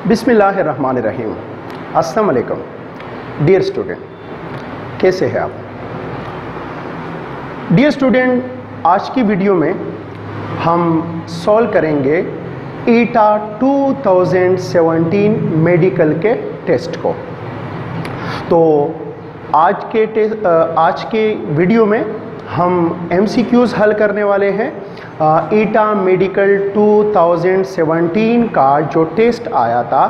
बिस्मिल्लाहिर्रहमानिर्रहीम। अस्सलाम वालेकुम डियर स्टूडेंट, कैसे हैं आप? डियर स्टूडेंट, आज की वीडियो में हम सॉल्व करेंगे ईटा 2017 मेडिकल के टेस्ट को। तो आज के वीडियो में हम MCQs हल करने वाले हैं। ईटा मेडिकल 2017 का जो टेस्ट आया था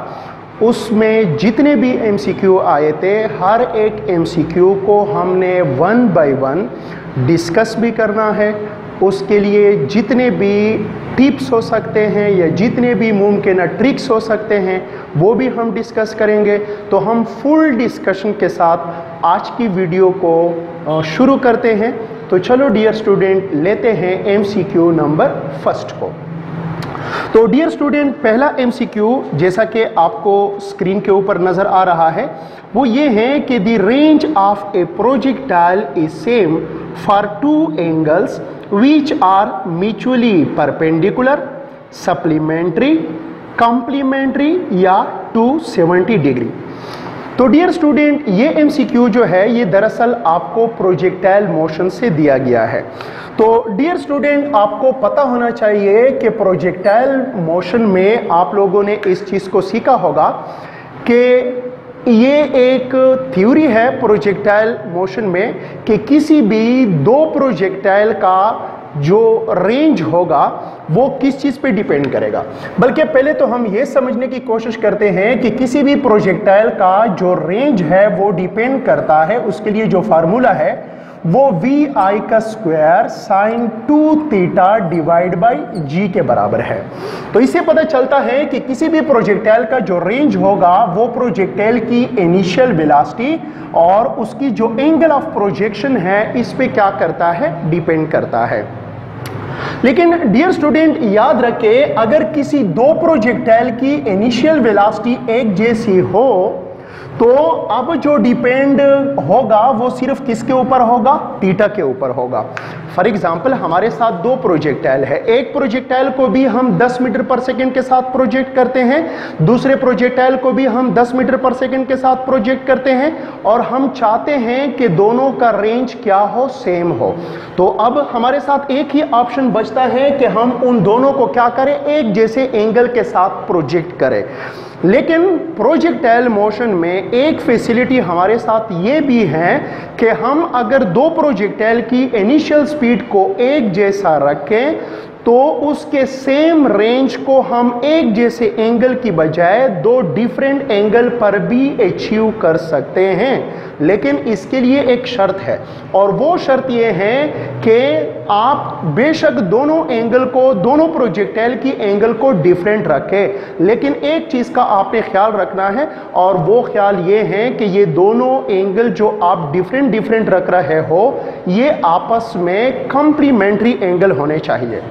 उसमें जितने भी MCQ आए थे, हर एक MCQ को हमने 1 बाय 1 डिस्कस भी करना है। उसके लिए जितने भी टिप्स हो सकते हैं या जितने भी मुमकिन ट्रिक्स हो सकते हैं वो भी हम डिस्कस करेंगे। तो हम फुल डिस्कशन के साथ आज की वीडियो को शुरू करते हैं। तो चलो डियर स्टूडेंट, लेते हैं MCQ नंबर फर्स्ट को। तो डियर स्टूडेंट, पहला MCQ जैसा कि आपको स्क्रीन के ऊपर नज़र आ रहा है वो ये है कि the range of A projectile is same for two angles which are mutually perpendicular, supplementary, complementary या 270 डिग्री। तो डियर स्टूडेंट, ये MCQ जो है ये दरअसल आपको प्रोजेक्टाइल मोशन से दिया गया है। तो डियर स्टूडेंट, आपको पता होना चाहिए कि प्रोजेक्टाइल मोशन में आप लोगों ने इस चीज़ को सीखा होगा कि ये एक थ्योरी है प्रोजेक्टाइल मोशन में कि किसी भी दो प्रोजेक्टाइल का जो रेंज होगा वो किस चीज़ पे डिपेंड करेगा। बल्कि पहले तो हम ये समझने की कोशिश करते हैं कि किसी भी प्रोजेक्टाइल का जो रेंज है वो डिपेंड करता है, उसके लिए जो फार्मूला है वो VI का square sine 2 theta divide by G के बराबर है। तो इससे पता चलता है कि किसी भी प्रोजेक्टाइल का जो रेंज होगा वो प्रोजेक्टाइल की इनिशियल वेलोसिटी और उसकी जो एंगल ऑफ प्रोजेक्शन है इस पे क्या करता है, डिपेंड करता है। लेकिन डियर स्टूडेंट, याद रखें, अगर किसी दो प्रोजेक्टाइल की इनिशियल वेलोसिटी एक जैसी हो तो अब जो डिपेंड होगा वो सिर्फ किसके ऊपर होगा, थीटा के ऊपर होगा। फॉर एग्जाम्पल, हमारे साथ दो प्रोजेक्टाइल है। एक प्रोजेक्टाइल को भी हम 10 मीटर पर सेकेंड के साथ प्रोजेक्ट करते हैं, दूसरे प्रोजेक्टाइल को भी हम 10 मीटर पर सेकेंड के साथ प्रोजेक्ट करते हैं और हम चाहते हैं कि दोनों का रेंज क्या हो, सेम हो। तो अब हमारे साथ एक ही ऑप्शन बचता है कि हम उन दोनों को क्या करें, एक जैसे एंगल के साथ प्रोजेक्ट करें। लेकिन प्रोजेक्टाइल मोशन में एक फैसिलिटी हमारे साथ ये भी है कि हम अगर दो प्रोजेक्टाइल की इनिशियल स्पीड को एक जैसा रखें तो उसके सेम रेंज को हम एक जैसे एंगल की बजाय दो डिफरेंट एंगल पर भी अचीव कर सकते हैं। लेकिन इसके लिए एक शर्त है और वो शर्त ये है कि आप बेशक दोनों एंगल को, दोनों प्रोजेक्टाइल की एंगल को डिफरेंट रखें, लेकिन एक चीज़ का आपने ख्याल रखना है और वो ख्याल ये है कि ये दोनों एंगल जो आप डिफरेंट रख रहे हो ये आपस में कॉम्प्लीमेंट्री एंगल होने चाहिए।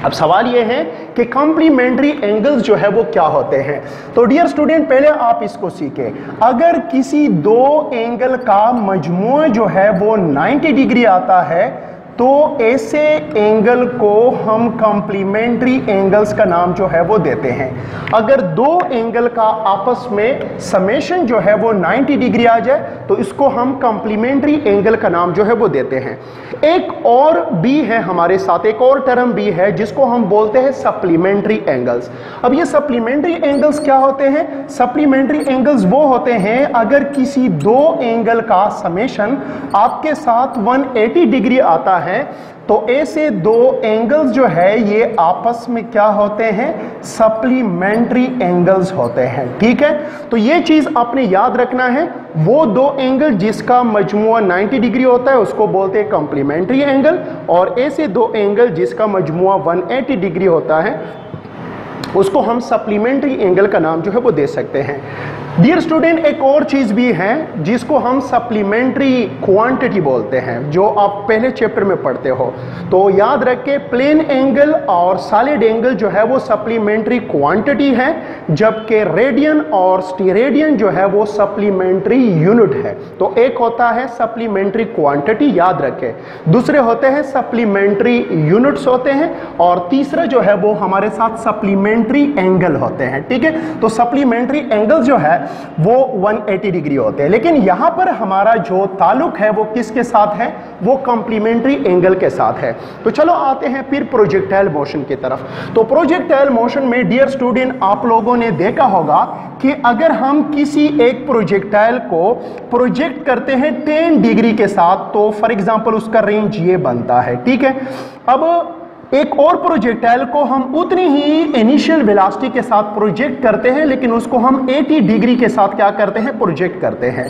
अब सवाल यह है कि कॉम्प्लीमेंट्री एंगल्स जो है वो क्या होते हैं। तो डियर स्टूडेंट, पहले आप इसको सीखें। अगर किसी दो एंगल का मजमूआ जो है वो 90 डिग्री आता है तो ऐसे एंगल को हम कॉम्प्लीमेंट्री एंगल्स का नाम जो है वो देते हैं। अगर दो एंगल का आपस में समेशन जो है वो 90 डिग्री आ जाए तो इसको हम कॉम्प्लीमेंट्री एंगल का नाम जो है वो देते हैं। एक और भी है हमारे साथ, एक और टर्म भी है जिसको हम बोलते हैं सप्लीमेंट्री एंगल्स। अब ये सप्लीमेंट्री एंगल्स क्या होते हैं? सप्लीमेंट्री एंगल्स वो होते हैं अगर किसी दो एंगल का समेशन आपके साथ 180 डिग्री आता है तो ऐसे दो एंगल्स जो है ये आपस में क्या होते हैं, सप्लीमेंट्री एंगल्स होते हैं। ठीक है, तो ये चीज आपने याद रखना है। वो दो एंगल जिसका मजमुआ 90 डिग्री होता है उसको बोलते हैं कॉम्प्लीमेंट्री एंगल, और ऐसे दो एंगल जिसका मजमुआ 180 डिग्री होता है उसको हम सप्लीमेंट्री एंगल का नाम जो है वो दे सकते हैं। डियर स्टूडेंट, एक और चीज भी है जिसको हम सप्लीमेंट्री क्वांटिटी बोलते हैं, जो आप पहले चैप्टर में पढ़ते हो। तो याद रखे, प्लेन एंगल और सॉलिड एंगल जो है वो सप्लीमेंट्री क्वांटिटी है, जबकि रेडियन और स्टेरेडियन जो है वो सप्लीमेंट्री यूनिट है। तो एक होता है सप्लीमेंट्री क्वांटिटी, याद रखे, दूसरे होते हैं सप्लीमेंट्री यूनिट्स होते हैं, और तीसरा जो है वो हमारे साथ सप्लीमेंट्री एंगल होते हैं। ठीक है, तो सप्लीमेंट्री एंगल जो है वो 180 डिग्री होते हैं, लेकिन यहां पर हमारा जो ताल्लुक है वो किसके साथ है, वो कॉम्प्लीमेंट्री एंगल के साथ है। तो चलो आते हैं फिर प्रोजेक्टाइल मोशन की तरफ। तो प्रोजेक्टाइल मोशन में डियर स्टूडेंट, आप लोगों ने देखा होगा कि अगर हम किसी एक प्रोजेक्टाइल को प्रोजेक्ट करते हैं 10 डिग्री के साथ, तो फॉर एग्जांपल उसका रेंज ये बनता है। ठीक है, अब एक और प्रोजेक्टाइल को हम उतनी ही इनिशियल वेलोसिटी के साथ प्रोजेक्ट करते हैं, लेकिन उसको हम 80 डिग्री के साथ क्या करते हैं, प्रोजेक्ट करते हैं।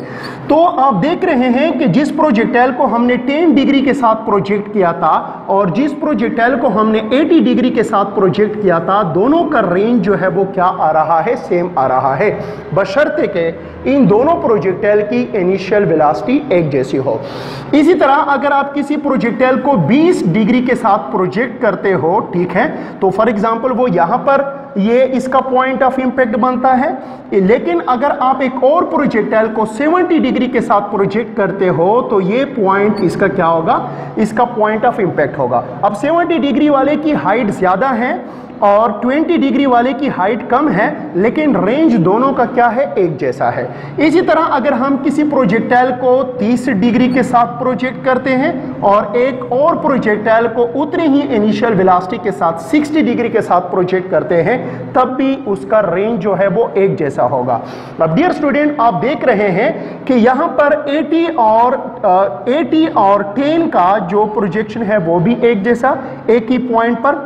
तो आप देख रहे हैं कि जिस प्रोजेक्टाइल को हमने 10 डिग्री के साथ प्रोजेक्ट किया था और जिस प्रोजेक्टाइल को हमने 80 डिग्री के साथ प्रोजेक्ट किया था, दोनों का रेंज जो है वो क्या आ रहा है, सेम आ रहा है, बशर्ते के इन दोनों प्रोजेक्टाइल की इनिशियल वेलोसिटी एक जैसी हो। इसी तरह अगर आप किसी प्रोजेक्टाइल को 20 डिग्री के साथ प्रोजेक्ट करते हो, ठीक है, तो फॉर एग्जांपल वो यहां पर ये इसका पॉइंट ऑफ इंपैक्ट बनता है, लेकिन अगर आप एक और प्रोजेक्टाइल को 70 डिग्री के साथ प्रोजेक्ट करते हो तो ये पॉइंट इसका क्या होगा, इसका पॉइंट ऑफ इंपैक्ट होगा। अब 70 डिग्री वाले की हाइट ज्यादा है और 20 डिग्री वाले की हाइट कम है, लेकिन रेंज दोनों का क्या है, एक जैसा है। इसी तरह अगर हम किसी प्रोजेक्टाइल को 30 डिग्री के साथ प्रोजेक्ट करते हैं और एक और प्रोजेक्टाइल को उतनी ही इनिशियल वेलोसिटी के साथ 60 डिग्री के साथ प्रोजेक्ट करते हैं, तब भी उसका रेंज जो है वो एक जैसा होगा। अब डियर स्टूडेंट, आप देख रहे हैं कि यहां पर 80 और 10 का जो प्रोजेक्शन है वो भी एक जैसा, एक ही पॉइंट पर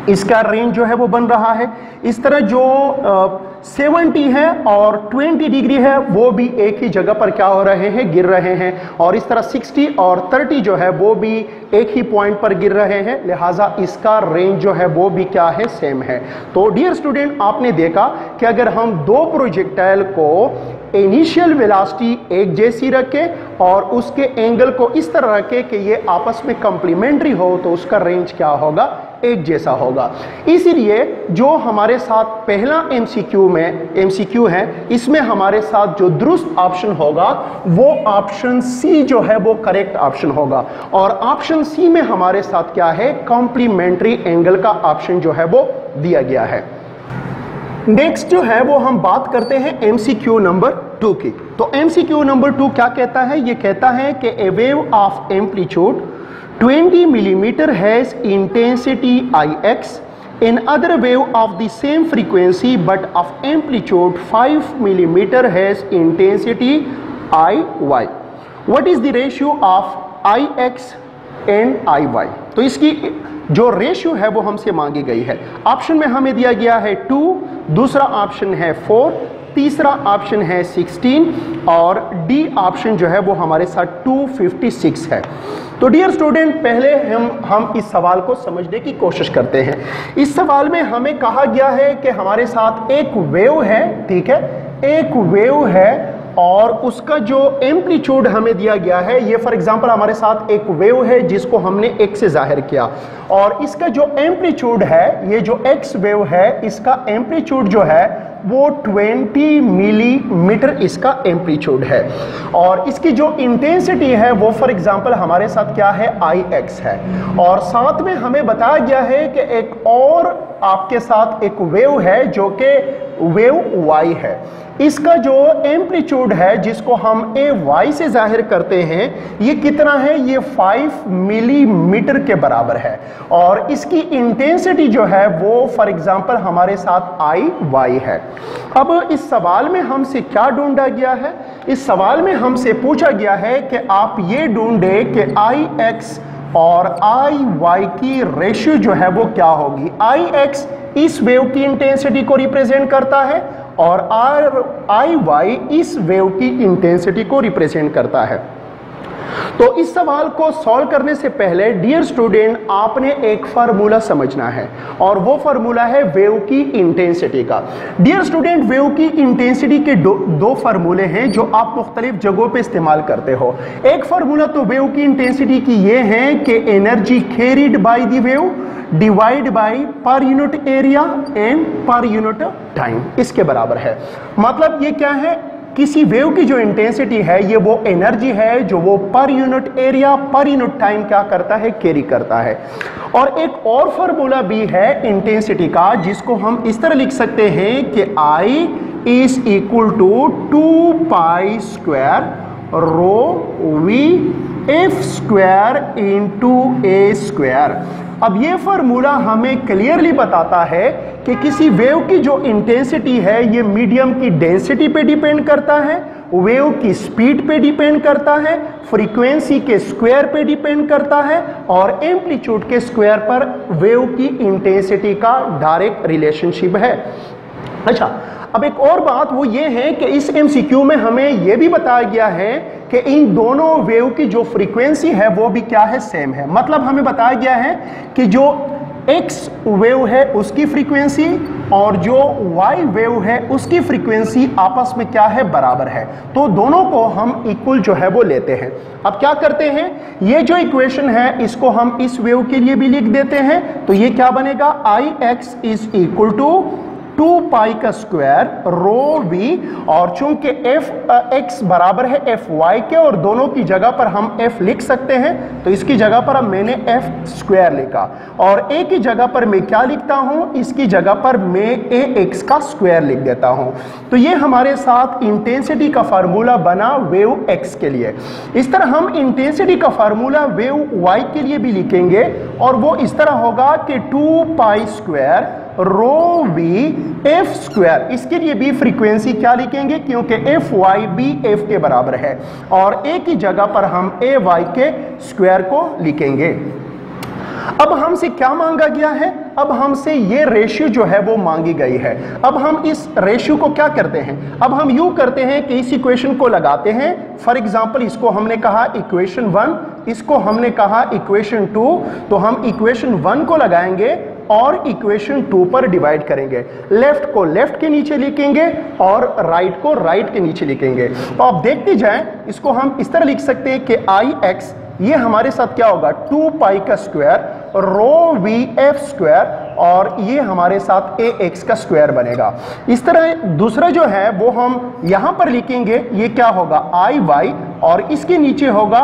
इसका रेंज जो है वो बन रहा है। इस तरह जो 70 है और 20 डिग्री है वो भी एक ही जगह पर क्या हो रहे हैं, गिर रहे हैं, और इस तरह 60 और 30 जो है वो भी एक ही पॉइंट पर गिर रहे हैं, लिहाजा इसका रेंज जो है वो भी क्या है, सेम है। तो डियर स्टूडेंट, आपने देखा कि अगर हम दो प्रोजेक्टाइल को इनिशियल वेलोसिटी एक जैसी रखें और उसके एंगल को इस तरह रखें कि ये आपस में कंप्लीमेंट्री हो, तो उसका रेंज क्या होगा, एक जैसा होगा। इसीलिए जो हमारे साथ पहला एमसीक्यू है, इसमें हमारे साथ जो दुरुस्त ऑप्शन होगा वो ऑप्शन सी जो है वो करेक्ट ऑप्शन होगा, और ऑप्शन सी में हमारे साथ क्या है, कॉम्प्लीमेंट्री एंगल का ऑप्शन जो है वो दिया गया है। नेक्स्ट जो है वो हम बात करते हैं एमसीक्यू नंबर 2 की। तो एमसीक्यू नंबर 2 क्या कहता है, ये कहता है कि a wave of amplitude 20 millimeter has intensity Ix, another wave of the same frequency but of amplitude 5 millimeter has intensity Iy. What is the ratio of Ix and Iy? तो इसकी जो रेशियो है वो हमसे मांगी गई है। ऑप्शन में हमें दिया गया है 2, दूसरा ऑप्शन है 4, तीसरा ऑप्शन है 16 और डी ऑप्शन जो है वो हमारे साथ 256 है। तो डियर स्टूडेंट, पहले हम इस सवाल को समझने की कोशिश करते हैं। इस सवाल में हमें कहा गया है कि हमारे साथ एक वेव है, ठीक है, एक वेव है और उसका जो एम्पलीट्यूड हमें दिया गया है, ये फॉर एग्जांपल हमारे साथ एक वेव है जिसको हमने x से जाहिर किया, और इसका जो एम्पलीट्यूड है, ये जो x वेव है, इसका एम्पलीट्यूड जो है वो 20 मिलीमीटर इसका एम्पलीट्यूड है, और इसकी जो इंटेंसिटी है वो फॉर एग्जांपल हमारे साथ क्या है, Ix है, और साथ में हमें बताया गया है कि एक और आपके साथ एक वेव है जो कि वेव y है। इसका जो एम्पलीट्यूड है जिसको हम ay से जाहिर करते हैं, ये कितना है, ये 5 मिलीमीटर के बराबर है, और इसकी इंटेंसिटी जो है वो फॉर एग्जांपल हमारे साथ Iy है। अब इस सवाल में हमसे क्या ढूंढा गया है, इस सवाल में हमसे पूछा गया है कि आप ये ढूंढे कि Ix और Iy की रेशियो जो है वो क्या होगी। Ix इस वेव की इंटेंसिटी को रिप्रेजेंट करता है और Iy इस वेव की इंटेंसिटी को रिप्रेजेंट करता है। तो इस सवाल को सॉल्व करने से पहले डियर स्टूडेंट आपने एक फार्मूला समझना है और वो फार्मूला है वेव की इंटेंसिटी का। डियर स्टूडेंट वेव की इंटेंसिटी के दो फार्मूले हैं जो आप मुख्तलिफ जगहों पे इस्तेमाल करते हो। एक फार्मूला तो वेव की इंटेंसिटी की ये है कि energy carried by the wave divide by per unit area and per unit time, इसके बराबर है। मतलब ये क्या है, किसी वेव की जो इंटेंसिटी है ये वो एनर्जी है जो वो per unit area per unit time क्या करता है, कैरी करता है। और एक और फार्मूला भी है इंटेंसिटी का जिसको हम इस तरह लिख सकते हैं कि I is equal to 2 pi square rho V F square into A square. अब ये फार्मूला हमें क्लियरली बताता है कि किसी वेव की जो इंटेंसिटी है ये मीडियम की डेंसिटी पे डिपेंड करता है, वेव की स्पीड पे डिपेंड करता है, फ्रीक्वेंसी के स्क्वायर पे डिपेंड करता है और एम्पलीट्यूड के स्क्वायर पर वेव की इंटेंसिटी का डायरेक्ट रिलेशनशिप है। अच्छा, अब एक और बात वो ये है कि इस एमसीक्यू में हमें यह भी बताया गया है कि इन दोनों वेव की जो फ्रीक्वेंसी है वो भी क्या है, सेम है। मतलब हमें बताया गया है कि जो x वेव है उसकी फ्रीक्वेंसी और जो y वेव है उसकी फ्रीक्वेंसी आपस में क्या है, बराबर है। तो दोनों को हम इक्वल जो है वो लेते हैं। अब क्या करते हैं, ये जो इक्वेशन है इसको हम इस वेव के लिए भी लिख देते हैं। तो ये क्या बनेगा, Ix इज इक्वल टू 2 पाई का स्क्वायर रो वी, और चूंकि एफ एक्स बराबर है एफ वाई के और दोनों की जगह पर हम एफ लिख सकते हैं तो इसकी जगह पर अब मैंने एफ स्क्वायर लिखा और ए की जगह पर मैं क्या लिखता हूं, इसकी जगह पर मैं ए एक्स का स्क्वायर लिख देता हूं। तो ये हमारे साथ इंटेंसिटी का फार्मूला बना वेव एक्स के लिए। इस तरह हम इंटेंसिटी का फार्मूला वेव वाई के लिए भी लिखेंगे और वो इस तरह होगा कि 2 pi square rho V F square, इसके लिए भी फ्रीक्वेंसी क्या लिखेंगे क्योंकि एफ वाई बी एफ के बराबर है और ए की जगह पर हम ए वाई के स्क्वायर को लिखेंगे। अब हमसे क्या मांगा गया है, अब हमसे ये रेशियो जो है वो मांगी गई है। अब हम इस रेशियो को क्या करते हैं, अब हम यूं करते हैं कि इस इक्वेशन को लगाते हैं। फॉर एग्जांपल इसको हमने कहा इक्वेशन 1, इसको हमने कहा इक्वेशन 2, तो हम इक्वेशन 1 को लगाएंगे और इक्वेशन 2 पर डिवाइड करेंगे। लेफ्ट को लेफ्ट के नीचे लिखेंगे और राइट को राइट के नीचे लिखेंगे। तो आप देखते जाएं, इसको हम इस तरह लिख सकते हैं कि Ix ये हमारे साथ क्या होगा, 2 पाई का square rho V F square और ये हमारे साथ ए एक्स का स्क्वायर बनेगा। इस तरह दूसरा जो है वो हम यहां पर लिखेंगे, ये क्या होगा आई वाई और इसके नीचे होगा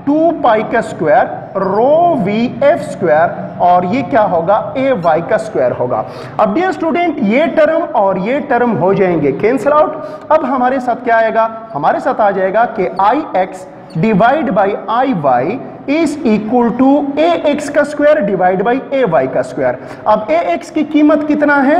2 पाई का square rho V F square और ये क्या होगा, ए वाई का स्क्वायर होगा। अब डियर स्टूडेंट ये टर्म और ये टर्म हो जाएंगे कैंसिल आउट। अब हमारे साथ क्या आएगा, हमारे साथ आ जाएगा कि I x divide by I y is equal to a x का square divide by a y का स्क्वायर। अब ए एक्स की कीमत कितना है,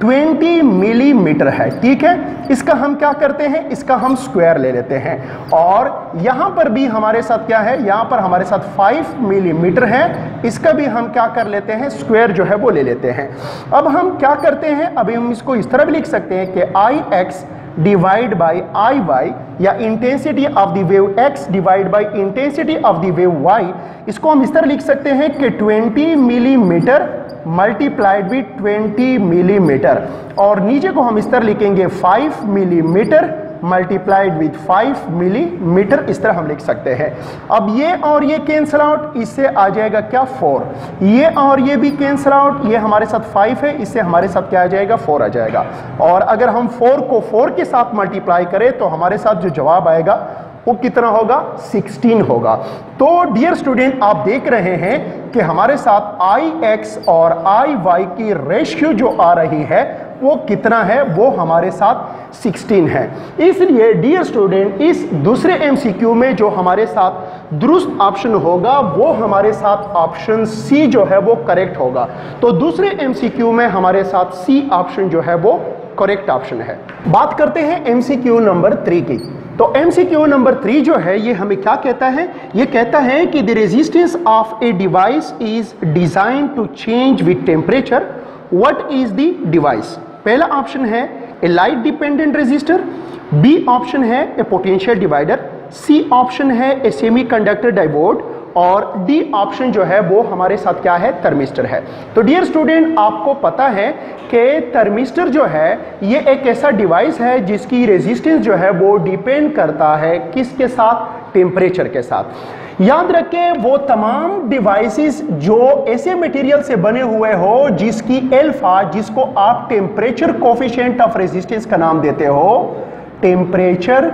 20 मिलीमीटर है, ठीक है। इसका हम क्या करते हैं, इसका हम स्क्वायर ले लेते हैं और यहां पर भी हमारे साथ क्या है, यहां पर हमारे साथ 5 मिलीमीटर है, इसका भी हम क्या कर लेते हैं, स्क्वायर जो है वो ले लेते हैं। अब हम क्या करते हैं, अभी हम इसको इस तरह भी लिख सकते हैं कि I x divide by I y या intensity of the wave x divide by intensity of the wave y, इसको हम इस तरह लिख सकते हैं कि 20 मिलीमीटर मल्टीप्लाइड विद 20 मिलीमीटर और नीचे को हम इस तरह लिखेंगे 5 मिलीमीटर मल्टीप्लाइड विद 5 मिलीमीटर, इस तरह हम लिख सकते हैं। अब ये और ये कैंसिल आउट, इससे आ जाएगा क्या, 4। ये और ये भी कैंसिल आउट, ये हमारे साथ 5 है, इससे हमारे साथ क्या आ जाएगा, 4 आ जाएगा। और अगर हम 4 को 4 के साथ मल्टीप्लाई करें तो हमारे साथ जो जवाब आएगा वो कितना होगा, 16 होगा। तो डियर स्टूडेंट आप देख रहे हैं कि हमारे साथ आई एक्स और आई वाई की रेशियो जो आ रही है वो कितना है, वो हमारे साथ 16 है। इसलिए डियर स्टूडेंट इस दूसरे एमसीक्यू में जो हमारे साथ दुरुस्त ऑप्शन होगा वो हमारे साथ ऑप्शन सी जो है वो करेक्ट होगा। तो दूसरे एमसीक्यू में हमारे साथ सी ऑप्शन जो है वो करेक्ट ऑप्शन है। बात करते हैं एमसीक्यू नंबर 3 की। तो एमसीक्यू नंबर 3 जो है ये हमें क्या कहता है, ये कहता है कि the resistance of a device is design to change with temperature, what is the device. पहला ऑप्शन है a light dependent resistor, B option है a potential divider, C option है ए सेमीकंडक्टर डायोड और डी ऑप्शन जो है वो हमारे साथ क्या है, थर्मिस्टर है। तो डियर स्टूडेंट, आपको पता है कि थर्मिस्टर जो है ये एक ऐसा डिवाइस है जिसकी रेजिस्टेंस जो है वो डिपेंड करता है किसके साथ, टेम्परेचर के साथ। याद रखें वो तमाम डिवाइसेस जो ऐसे मटेरियल से बने हुए हो जिसकी अल्फा, जिसको आप टेम्परेचर कोफिशिएंट ऑफ रेजिस्टेंस का नाम देते हो, temperature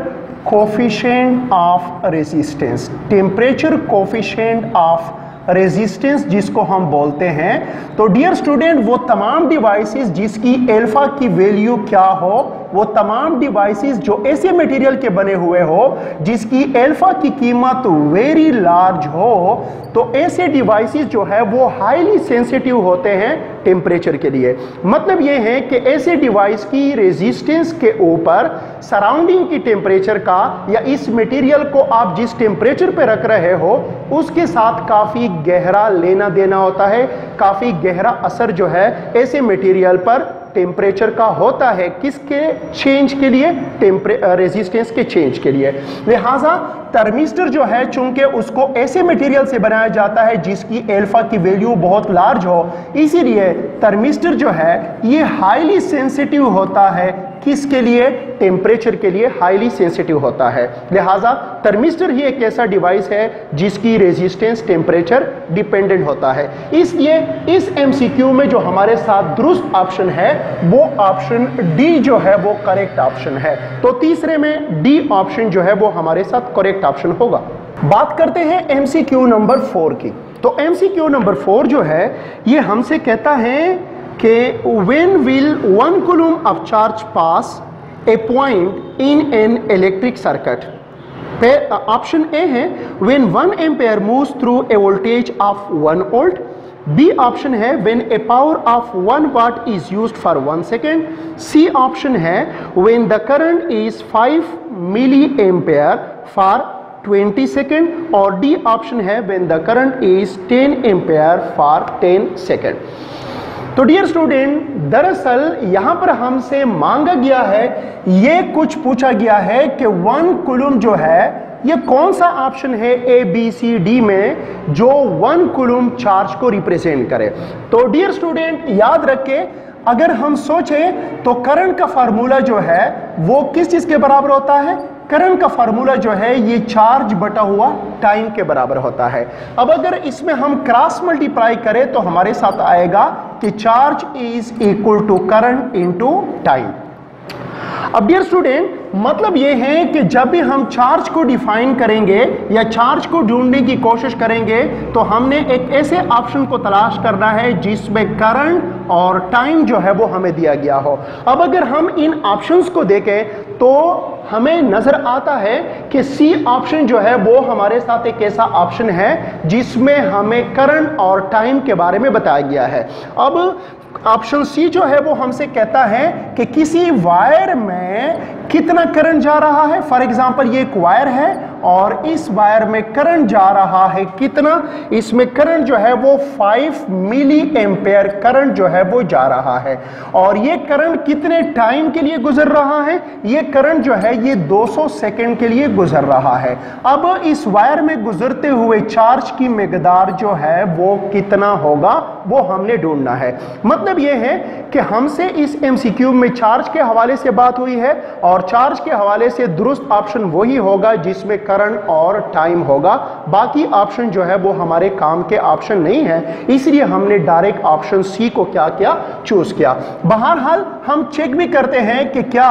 coefficient of resistance, temperature coefficient of resistance जिसको हम बोलते हैं। तो डियर स्टूडेंट, वो तमाम डिवाइसेस जिसकी अल्फा की वैल्यू क्या हो, वो तमाम डिवाइसेस जो ऐसे मटेरियल के बने हुए हो जिसकी अल्फा की कीमत वेरी लार्ज हो, तो ऐसे डिवाइसेस जो है वो हाईली सेंसिटिव होते हैं टेम्परेचर के लिए। मतलब ये है कि ऐसे डिवाइस की रेजिस्टेंस के ऊपर सराउंडिंग की टेम्परेचर का या इस मटेरियल को आप जिस टेम्परेचर पे रख रहे हो उसके साथ काफी गहरा लेना देना होता है, काफी गहरा असर जो है ऐसे मटेरियल पर टेम्परेचर का होता है। किसके चेंज के लिए, रेजिस्टेंस के चेंज के लिए। लिहाजा थर्मिस्टर जो है चूंकि उसको ऐसे मटेरियल से बनाया जाता है जिसकी अल्फा की वैल्यू बहुत लार्ज हो, इसीलिए थर्मिस्टर जो है ये हाईली सेंसिटिव होता है। किसके लिए, टेम्परेचर के लिए हाईली सेंसिटिव होता है। लिहाजा थर्मिस्टर ही एक ऐसा डिवाइस है जिसकी रेजिस्टेंस टेम्परेचर डिपेंडेंट होता है। इसलिए इस एमसीक्यू में जो हमारे साथ दुरुस्त ऑप्शन है वो ऑप्शन डी जो है वो करेक्ट ऑप्शन है। तो तीसरे में डी ऑप्शन जो है वो हमारे साथ करेक्ट ऑप्शन होगा। बात करते हैं एमसीक्यू नंबर 4 की। तो एमसीक्यू नंबर 4 जो है ये हमसे कहता है कि when will 1 coulomb of charge pass a point in an electric circuit? Option A है when 1 ampere moves through a voltage of 1 volt. B option है when a power of 1 watt is used for 1 second. C option है when the current is 5 milliampere for 20 second और D option है when the current is 10 ampere for 10 second. तो dear student, दरअसल यहां पर हमसे मांगा गया है, ये कुछ पूछा गया है कि 1 कूलम जो है ये कौन सा ऑप्शन है ए बी सी डी में जो 1 कूलम चार्ज को रिप्रेजेंट करे। तो डियर स्टूडेंट, याद रखें, अगर हम सोचें तो करंट का फार्मूला जो है वो किस चीज के बराबर होता है, करंट का फार्मूला जो है ये चार्ज बटा हुआ टाइम के बराबर होता है। अब अगर इसमें हम क्रॉस मल्टीप्लाई करें तो हमारे साथ आएगा कि charge is equal to current into time. अब डियर स्टूडेंट, मतलब ये है कि जब भी हम चार्ज को डिफाइन करेंगे या चार्ज को ढूंढने की कोशिश करेंगे तो हमने एक ऐसे ऑप्शन को तलाश करना है जिसमें करंट और टाइम जो है वो हमें दिया गया हो। अब अगर हम इन ऑप्शंस को देखें तो हमें नजर आता है कि सी ऑप्शन जो है वो हमारे साथ एक ऐसा ऑप्शन है जिसमें हमें करंट और टाइम के बारे में बताया गया है। अब ऑप्शन सी जो है वो हमसे कहता है कि किसी वायर में कितना करंट जा रहा है। फॉर एग्जांपल ये एक वायर है और इस वायर में करंट जा रहा है कितना, इसमें करंट जो है वो 5 मिली एम्पेयर करंट जो है वो जा रहा है और ये करंट कितने टाइम के लिए गुजर रहा है, ये करंट जो है ये 200 सेकेंड के लिए गुजर रहा है। अब इस वायर में गुजरते हुए चार्ज की मिकदार जो है वो कितना होगा वो हमने ढूंढना है। मतलब ये है कि हमसे इस एमसीक्यू में चार्ज के हवाले से बात हुई है और चार्ज के हवाले से दुरुस्त ऑप्शन वही होगा जिसमें करंट और टाइम होगा। बाकी ऑप्शन जो है वो हमारे काम के ऑप्शन नहीं है, इसलिए हमने डायरेक्ट ऑप्शन सी को क्या किया, चूज किया। बहरहाल हम चेक भी करते हैं कि क्या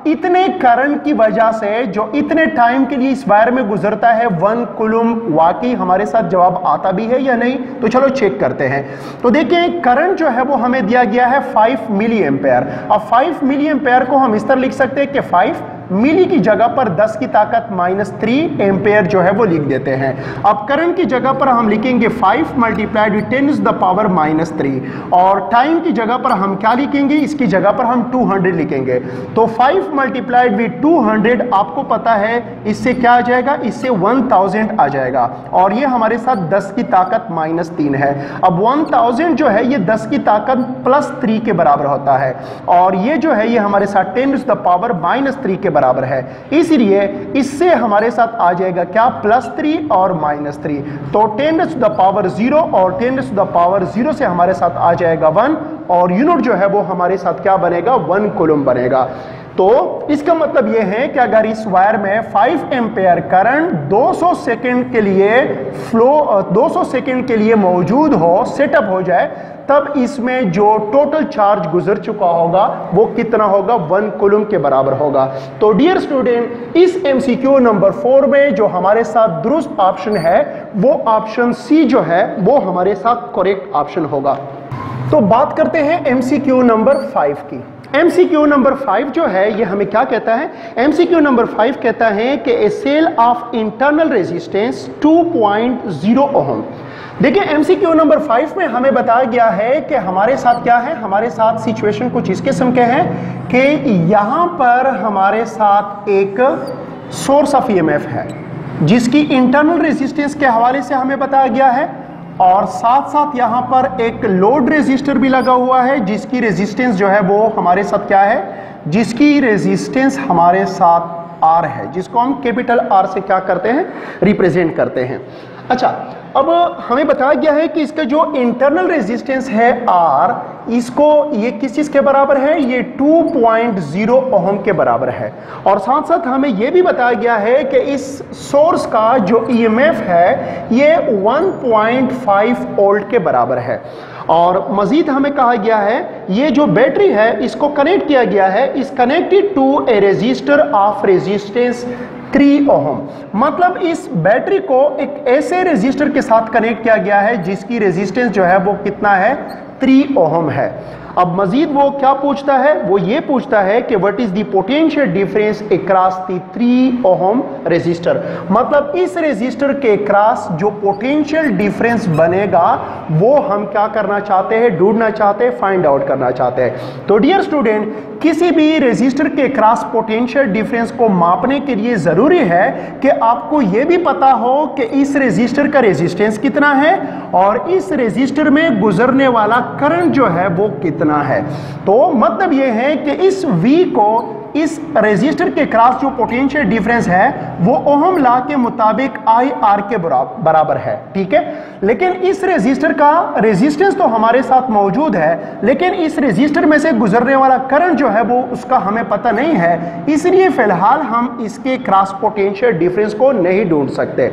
इतने करंट की वजह से जो इतने टाइम के लिए इस वायर में गुजरता है 1 कूलम वाकई हमारे साथ जवाब आता भी है या नहीं। तो चलो चेक करते हैं। तो देखिए करंट जो है वो हमें दिया गया है 5 मिली एम्पेयर। अब 5 मिली एम्पेयर को हम इस तरह लिख सकते हैं कि 5 मिली की जगह पर 10 की ताकत -3 एम्पेयर जो है वो लिख देते हैं। अब करंट की जगह पर हम लिखेंगे 5 मल्टीप्लाइड विद 10⁻³ और टाइम की जगह पर हम क्या लिखेंगे, इसकी जगह पर हम 200 लिखेंगे। तो 5 मल्टीप्लाइड विद 200 आपको पता है इससे क्या आ जाएगा, इससे 1000 आ जाएगा और ये हमारे साथ 10 की ताकत -3 है। अब 1000 जो है ये 10 की ताकत +3 के बराबर होता है और ये जो है ये हमारे साथ 10⁻³ के बराबर है, इसलिए इससे हमारे साथ आ जाएगा क्या, +3 और -3। तो 10⁻0 और 10⁻0 से हमारे साथ आ जाएगा 1, और यूनिट जो है वो हमारे साथ क्या बनेगा, 1 कूलम बनेगा। तो इसका मतलब यह है कि अगर इस वायर में 5 एम्पेयर करंट 200 सेकंड के लिए फ्लो 200 सेकंड के लिए मौजूद हो, सेटअप हो जाए, तब इसमें जो टोटल चार्ज गुजर चुका होगा वो कितना होगा, 1 कूलम के बराबर होगा। तो डियर स्टूडेंट, इस MCQ नंबर 4 में जो हमारे साथ दुरुस्त ऑप्शन है वो ऑप्शन सी जो है वो हमारे साथ करेक्ट ऑप्शन होगा। तो बात करते हैं MCQ नंबर 5 की। MCQ नंबर 5 जो है ये हमें क्या कहता है, MCQ नंबर 5 कहता है कि ए सेल ऑफ इंटरनल रेजिस्टेंस 2.0 ओम। देखिए MCQ नंबर 5 में हमें बताया गया है कि हमारे साथ क्या है, हमारे साथ सिचुएशन कुछ इस किस्म के हैं कि यहां पर हमारे साथ एक सोर्स ऑफ EMF है जिसकी इंटरनल रेजिस्टेंस के हवाले से हमें बताया गया है, और साथ साथ यहां पर एक लोड रेजिस्टर भी लगा हुआ है जिसकी रेजिस्टेंस जो है वो हमारे साथ क्या है, जिसकी रेजिस्टेंस हमारे साथ R है, जिसको हम कैपिटल R से क्या करते हैं, रिप्रेजेंट करते हैं। अच्छा, अब हमें बताया गया है कि इसका जो इंटरनल रेजिस्टेंस है R, इसको ये किस चीज के बराबर है, ये 2.0 ओम के बराबर है। और साथ साथ हमें यह भी बताया गया है कि इस सोर्स का जो EMF है ये 1.5 वोल्ट के बराबर है। और मजीद हमें कहा गया है ये जो बैटरी है इसको कनेक्ट किया गया है, is connected to a resistor of resistance 3 ohm. मतलब इस बैटरी को एक ऐसे रेजिस्टर के साथ कनेक्ट किया गया है जिसकी रेजिस्टेंस जो है वो कितना है, 3 ओम है। अब मजीद वो क्या पूछता है, वो ये पूछता है कि what is the potential difference across the 3 ohm resistor. मतलब इस रेजिस्टर के अक्रॉस जो पोटेंशियल डिफरेंस बनेगा वो हम क्या करना चाहते हैं, ढूंढना चाहते हैं, फाइंड आउट करना चाहते हैं। तो डियर स्टूडेंट, किसी भी रेजिस्टर के अक्रॉस पोटेंशियल डिफरेंस को मापने के लिए जरूरी है कि आपको यह भी पता हो कि इस रेजिस्टर का रेजिस्टेंस कितना है और इस रेजिस्टर में गुजरने वाला करंट जो है वो कितना है। तो मतलब यह है कि इस V को इस रेजिस्टर के क्रॉस जो पोटेंशियल डिफरेंस है वो ओहम लॉ के मुताबिक IR के बराबर है, ठीक है। लेकिन इस रेजिस्टर का रेजिस्टेंस तो हमारे साथ मौजूद है, लेकिन इस रेजिस्टर में से गुजरने वाला करंट जो है वो उसका हमें पता नहीं है, इसलिए फिलहाल हम इसके क्रॉस पोटेंशियल डिफरेंस को नहीं ढूंढ सकते।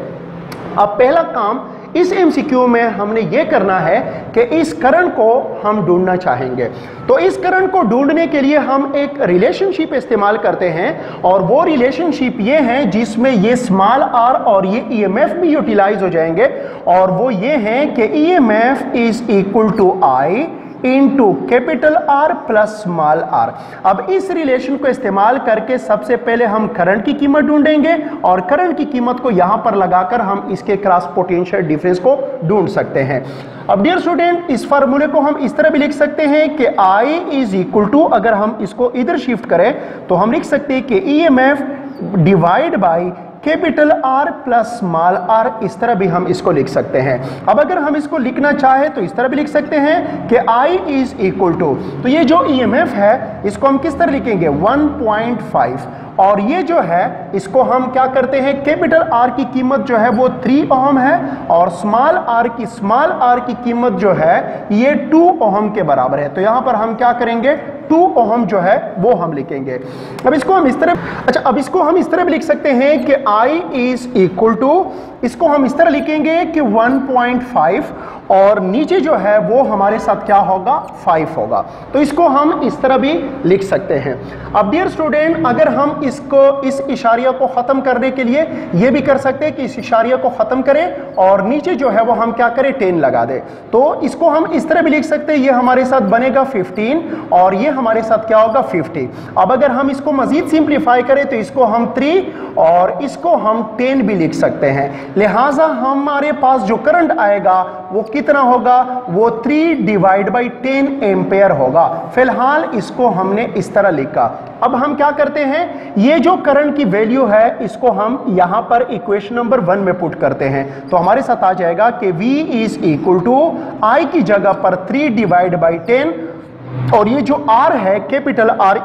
अब पहला काम इस MCQ में हमने ये करना है कि इस करंट को हम ढूंढना चाहेंगे। तो इस करंट को ढूंढने के लिए हम एक रिलेशनशिप इस्तेमाल करते हैं, और वो रिलेशनशिप ये है जिसमें ये स्मॉल r और ये EMF भी यूटिलाइज हो जाएंगे, और वो ये है कि EMF is equal to I into capital R plus small r। अब इस रिलेशन को इस्तेमाल करके सबसे पहले हम करंट की कीमत ढूंढेंगे, और करंट की कीमत को यहां पर लगाकर हम इसके क्रॉस पोटेंशियल डिफरेंस को ढूंढ सकते हैं। अब डियर स्टूडेंट, इस फार्मूले को हम इस तरह भी लिख सकते हैं कि I इज इक्वल टू, अगर हम इसको इधर शिफ्ट करें तो हम लिख सकते हैं कि EMF divide by capital R plus small r, इस तरह भी हम इसको लिख सकते हैं। अब अगर हम इसको लिखना चाहे तो इस तरह भी लिख सकते हैं कि I इज इक्वल टू, तो ये जो EMF है इसको हम किस तरह लिखेंगे, 1.5, और ये जो है इसको हम क्या करते हैं, कैपिटल R की कीमत जो है वो 3 ओम है, और स्मॉल r की कीमत जो है ये 2 ओम के बराबर है। तो यहां पर हम क्या करेंगे, 2 ओम जो है वो हम लिखेंगे। अब इसको हम इस तरह, अच्छा अब इसको हम इस तरह भी लिख सकते हैं कि I इज इक्वल टू, इसको हम इस तरह लिखेंगे कि 1.5, और नीचे जो है वो हमारे साथ क्या होगा, 5 होगा। तो इसको हम इस तरह भी लिख सकते हैं। अब डियर स्टूडेंट, अगर हम इसको इस इशारिया को खत्म करने के लिए ये भी कर सकते हैं कि इस इशारिया को खत्म करें और नीचे जो है वो हम क्या करें, 10 लगा दें। तो इसको हम इस तरह भी लिख सकते हैं, ये हमारे साथ बनेगा 15 और ये हमारे साथ क्या होगा, 50। अब अगर हम इसको मजीद सिंप्लीफाई करें तो इसको हम 3 और इसको हम 10 भी लिख सकते हैं। लिहाजा हमारे पास जो करंट आएगा वो कितना होगा, वो 3 डिवाइड बाई 10 एम्पेयर होगा। फिलहाल इसको हमने इस तरह लिखा। अब हम क्या करते हैं, ये जो करंट की वैल्यू है इसको हम यहां पर इक्वेशन नंबर 1 में पुट करते हैं। तो हमारे साथ आ जाएगा कि V is equal to I की जगह पर 3 डिवाइड बाई 10, और ये जो R है कैपिटल R,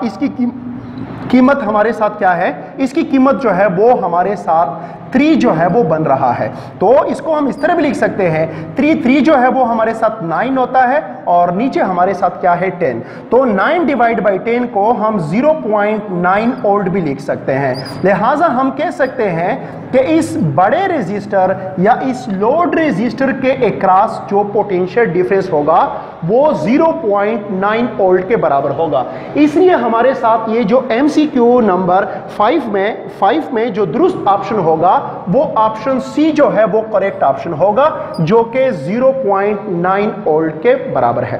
कीमत हमारे साथ क्या है, इसकी कीमत जो है वो हमारे साथ 3 जो है वो बन रहा है। तो इसको हम इस तरह भी लिख सकते हैं 3 जो है वो हमारे साथ 9 होता है और नीचे हमारे साथ क्या है 10। तो 9 डिवाइड बाई 10 को हम 0.9 वोल्ट भी लिख सकते हैं। लिहाजा हम कह सकते हैं कि इस बड़े रेजिस्टर या इस लोड रेजिस्टर के अक्रॉस जो पोटेंशियल डिफरेंस होगा वो 0.9 वोल्ट के बराबर होगा। इसलिए हमारे साथ ये जो MCQ नंबर 5 में जो दुरुस्त ऑप्शन होगा वो ऑप्शन सी जो है वो करेक्ट ऑप्शन होगा, जो कि 0.9 वोल्ट के बराबर है।